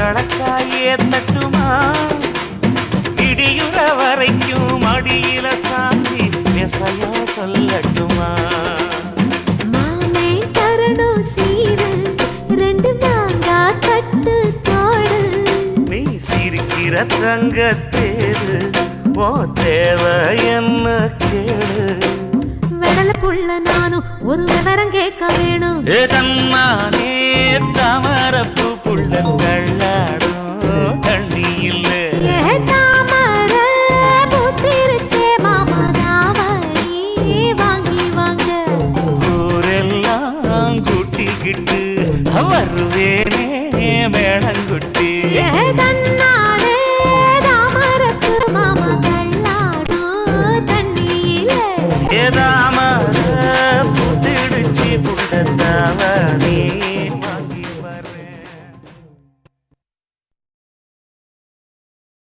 கணக்காயே தட்டுமா இடியுற வரைக்கும் மடியில சாந்தி விசையா சொல்லட்டுமா மாமே தரணும் சீரு ரெண்டு மாங்கா கட்டு தோடு நீ சிரிக்கிற தங்கத்தேரு ஓ தேவை என்ன கேளு வெடல புள்ள நானும் ஒரு விவரம் கேட்க வேணும் தன்னானே தாமரப்பு புள்ள கள்ளாடும் தண்ணி இல்ல தாமர பூத்திருச்சே மாமா தாவணி வாங்கி வாங்க ஊரெல்லாம் கூட்டிக்கிட்டு வருவேனே வேளங்குட்டி தன்னாலே தாமரப்பு மாமா தள்ளாடும் தண்ணியில ஏதாமர புத்திடுச்சி புள்ள தாவணி